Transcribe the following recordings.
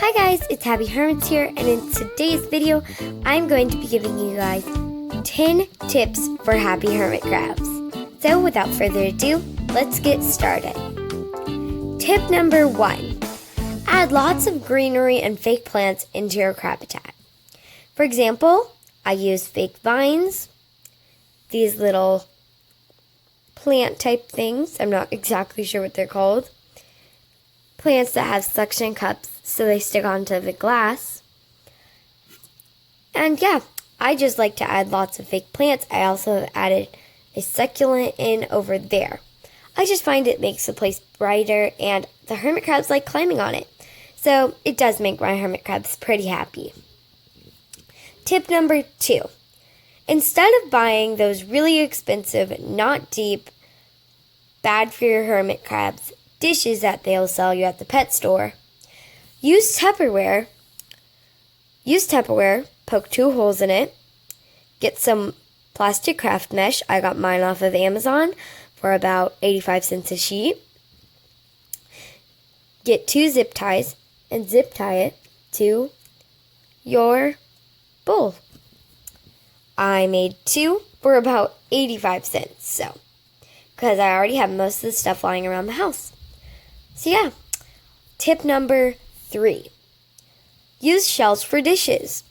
Hi guys, it's Happy Hermits here, and in today's video, I'm going to be giving you guys 10 tips for happy hermit crabs. So without further ado, let's get started. Tip number 1. Add lots of greenery and fake plants into your crab habitat. For example, I use fake vines, these little plant type things, I'm not exactly sure what they're called, plants that have suction cups so they stick onto the glass. And yeah, I just like to add lots of fake plants. I also have added a succulent in over there. I just find it makes the place brighter, and the hermit crabs like climbing on it. So it does make my hermit crabs pretty happy. Tip number 2. Instead of buying those really expensive, not deep, bad for your hermit crabs dishes that they'll sell you at the pet store, use Tupperware, poke 2 holes in it, get some plastic craft mesh. I got mine off of Amazon for about 85 cents a sheet. Get 2 zip ties and zip tie it to your bowl. I made 2 for about 85 cents, so, because I already have most of the stuff lying around the house. So yeah, tip number 3. Use shells for dishes.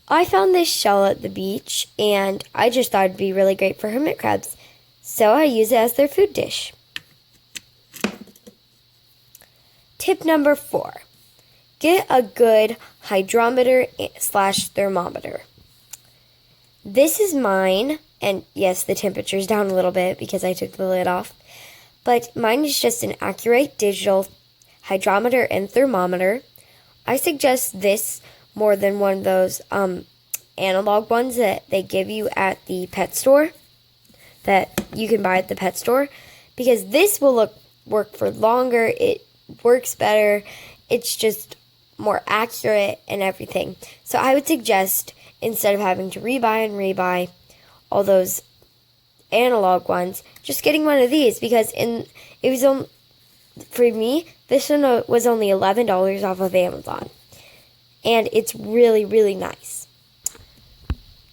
I found this shell at the beach, and I just thought it'd be really great for hermit crabs, so I use it as their food dish. Tip number 4. Get a good hydrometer / thermometer. This is mine, and yes, the temperature's down a little bit because I took the lid off, but mine is just an accurate digital hydrometer and thermometer. I suggest this more than one of those analog ones that they give you at the pet store, that you can buy at the pet store, because this will work for longer, it works better, it's just more accurate and everything. So I would suggest, instead of having to rebuy all those analog ones, just getting one of these, because for me, this one was only $11 off of Amazon, and it's really, really nice.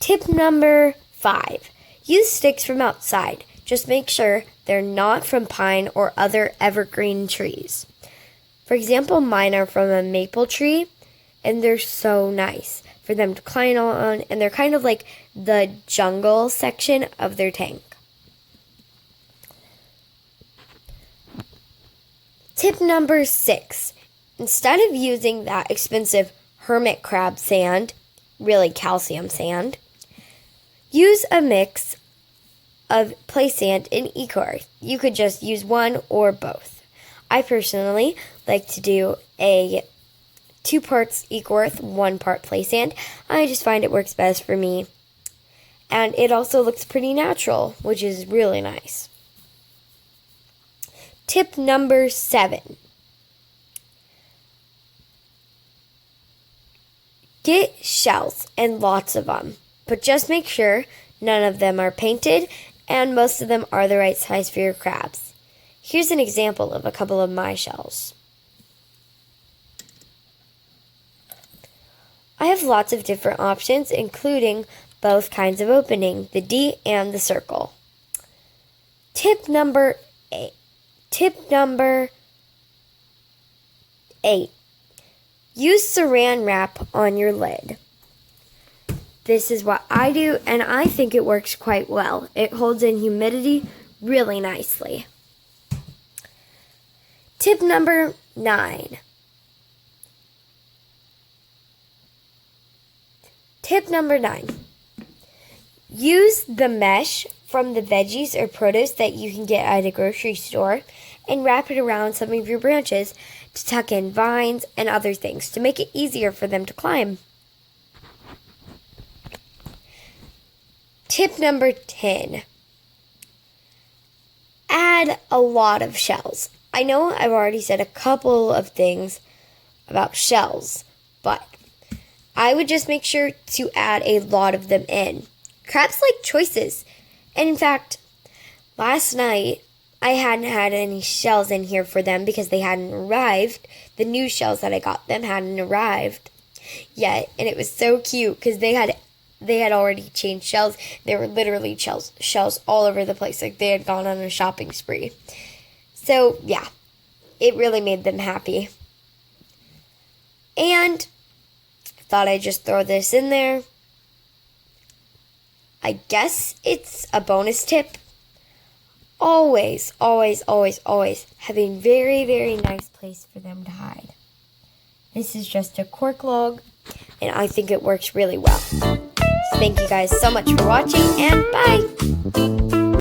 Tip number 5. Use sticks from outside. Just make sure they're not from pine or other evergreen trees. For example, mine are from a maple tree, and they're so nice for them to climb on, and they're kind of like the jungle section of their tank. Tip number 6. Instead of using that expensive hermit crab sand, really calcium sand, use a mix of play sand and earth. You could just use one or both. I personally like to do a 2 parts earth, 1 part play sand. I just find it works best for me. And it also looks pretty natural, which is really nice. Tip number 7. Get shells, and lots of them. But just make sure none of them are painted, and most of them are the right size for your crabs. Here's an example of a couple of my shells. I have lots of different options, including both kinds of opening, the D and the circle. Tip number 8. Use saran wrap on your lid. This is what I do, and I think it works quite well. It holds in humidity really nicely. Tip number 9. Use the mesh from the veggies or produce that you can get at a grocery store and wrap it around some of your branches to tuck in vines and other things to make it easier for them to climb. Tip number 10. Add a lot of shells. I know I've already said a couple of things about shells, but I would just make sure to add a lot of them in. Crabs like choices. And in fact, last night I hadn't had any shells in here for them because they hadn't arrived. The new shells that I got them hadn't arrived yet, and it was so cute because they had already changed shells. There were literally shells all over the place, like they had gone on a shopping spree. So yeah, it really made them happy. And I thought I'd just throw this in there. I guess it's a bonus tip. Always, always, always, always have a very, very nice place for them to hide. This is just a cork log, and I think it works really well. So thank you guys so much for watching, and bye!